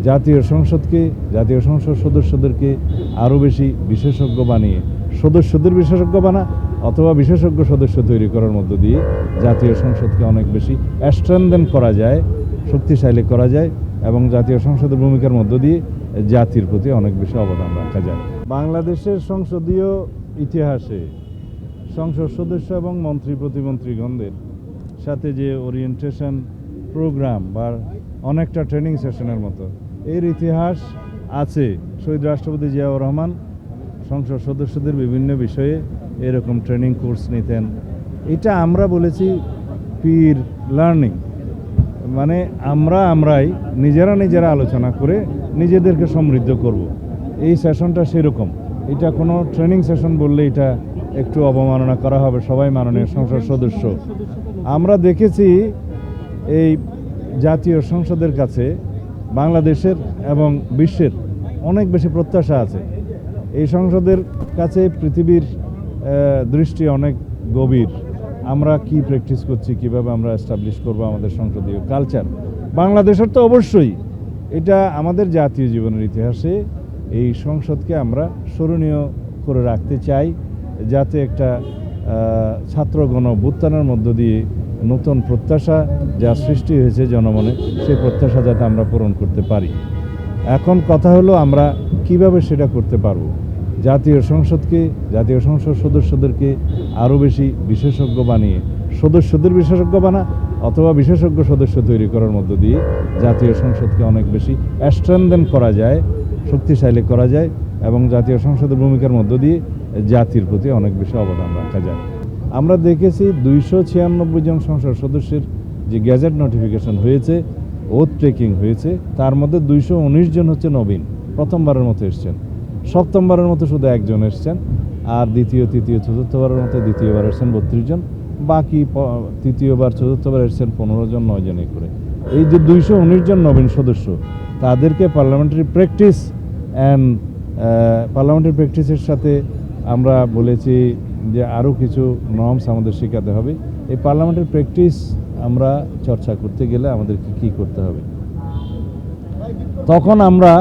জাতীয় সংসদ সদস্যদেরকে আরও বেশি বিশেষজ্ঞ বানিয়ে সদস্যদের বিশেষজ্ঞ বানা অথবা বিশেষজ্ঞ সদস্য তৈরি করার মধ্য দিয়ে জাতীয় সংসদকে অনেক বেশি স্ট্রেনথেন করা যায়, শক্তিশালী করা যায় এবং জাতীয় সংসদের ভূমিকার মধ্য দিয়ে জাতির প্রতি অনেক বেশি অবদান রাখা যায়। বাংলাদেশের সংসদীয় ইতিহাসে সংসদ সদস্য এবং মন্ত্রী প্রতিমন্ত্রীগণদের সাথে যে ওরিয়েন্টেশন প্রোগ্রাম বা অনেকটা ট্রেনিং সেশনের মতো এর ইতিহাস আছে। শহীদ রাষ্ট্রপতি জিয়াউর রহমান সংসদ সদস্যদের বিভিন্ন বিষয়ে এরকম ট্রেনিং কোর্স নিতেন। এটা আমরা বলেছি পির লার্নিং, মানে আমরাই নিজেরা আলোচনা করে নিজেদেরকে সমৃদ্ধ করব। এই সেশনটা সেরকম, এটা কোনো ট্রেনিং সেশন বললে এটা একটু অবমাননা করা হবে সবাই মাননীয় সংসদ সদস্য। আমরা দেখেছি এই জাতীয় সংসদের কাছে বাংলাদেশের এবং বিশ্বের অনেক বেশি প্রত্যাশা আছে। এই সংসদের কাছে পৃথিবীর দৃষ্টি অনেক গভীর। আমরা কি প্র্যাকটিস করছি, কিভাবে আমরা এস্টাবলিশ করব আমাদের সংসদীয় কালচার। বাংলাদেশের তো অবশ্যই এটা আমাদের জাতীয় জীবনের ইতিহাসে এই সংসদকে আমরা স্মরণীয় করে রাখতে চাই, যাতে একটা ছাত্র গণ অভ্যুত্থানের মধ্য দিয়ে নতুন প্রত্যাশা যা সৃষ্টি হয়েছে জনমনে, সেই প্রত্যাশা যাতে আমরা পূরণ করতে পারি। এখন কথা হলো আমরা কিভাবে সেটা করতে পারব। জাতীয় সংসদ সদস্যদেরকে আরও বেশি বিশেষজ্ঞ বানিয়ে সদস্যদের বিশেষজ্ঞ বানা অথবা বিশেষজ্ঞ সদস্য তৈরি করার মধ্য দিয়ে জাতীয় সংসদকে অনেক বেশি স্ট্রেনথেন করা যায়, শক্তিশালী করা যায় এবং জাতীয় সংসদের ভূমিকার মধ্য দিয়ে জাতির প্রতি অনেক বেশি অবদান রাখা যায়। আমরা দেখেছি 296 জন সংসদ সদস্যের যে গ্যাজেট নোটিফিকেশন হয়েছে, ওথ টেকিং হয়েছে, তার মধ্যে 219 জন হচ্ছে নবীন, প্রথমবারের মতো এসছেন। সপ্তমবারের মতো শুধু একজন এসছেন, আর দ্বিতীয় তৃতীয় চতুর্থবারের মতো দ্বিতীয়বার এসছেন 32 জন, বাকি তৃতীয়বার চতুর্থবার এসছেন 15 জন, 9 জনে করে। এই যে 219 জন নবীন সদস্য, তাদেরকে পার্লামেন্টারি প্র্যাকটিসের সাথে আমরা বলেছি যে আরও কিছু নর্মস আমাদের শেখাতে হবে। এই পার্লামেন্টারি প্র্যাকটিস আমরা চর্চা করতে গেলে আমাদেরকে কী করতে হবে, তখন আমরা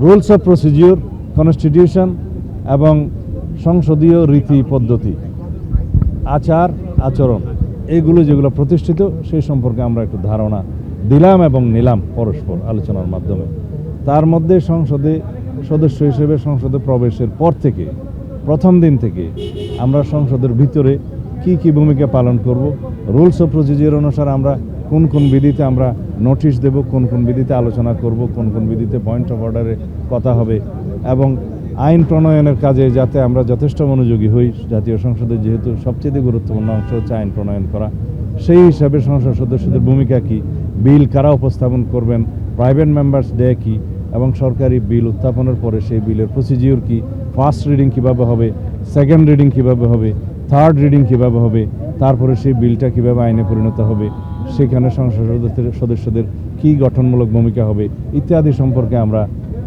রুলস অফ প্রসিডিওর, কনস্টিটিউশন এবং সংসদীয় রীতি পদ্ধতি, আচরণ এগুলো যেগুলো প্রতিষ্ঠিত সেই সম্পর্কে আমরা একটু ধারণা দিলাম এবং নিলাম পরস্পর আলোচনার মাধ্যমে। তার মধ্যে সংসদে সদস্য হিসেবে সংসদে প্রবেশের পর থেকে প্রথম দিন থেকে আমরা সংসদের ভিতরে কি ভূমিকা পালন করব, রুলস অফ প্রসিডিওর অনুসারে আমরা কোন বিধিতে আমরা নোটিশ দেব, কোন বিধিতে আলোচনা করব, কোন বিধিতে পয়েন্ট অফ অর্ডারে কথা হবে এবং আইন প্রণয়নের কাজে যাতে আমরা যথেষ্ট মনোযোগী হই। জাতীয় সংসদের যেহেতু সবচেয়ে গুরুত্বপূর্ণ অংশ হচ্ছে আইন প্রণয়ন করা, সেই হিসাবে সংসদ সদস্যদের ভূমিকা কী, বিল কারা উপস্থাপন করবেন, প্রাইভেট মেম্বার্স ডে কী এবং সরকারি বিল উত্থাপনের পরে সেই বিলের প্রসিডিওর কী, ফার্স্ট রিডিং কীভাবে হবে, সেকেন্ড রিডিং কীভাবে হবে, থার্ড রিডিং কীভাবে হবে, তারপরে সেই বিলটা কীভাবে আইনে পরিণত হবে, সেখানে সংসদ সদস্যদের কী গঠনমূলক ভূমিকা হবে ইত্যাদি সম্পর্কে আমরা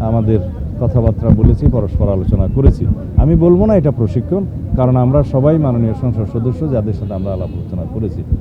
আমাদের কথাবার্তা বলেছি, পরস্পর আলোচনা করেছি। আমি বলবো না এটা প্রশিক্ষণ, কারণ আমরা সবাই মাননীয় সংসদ সদস্য যাদের সাথে আমরা আলাপ আলোচনা করেছি।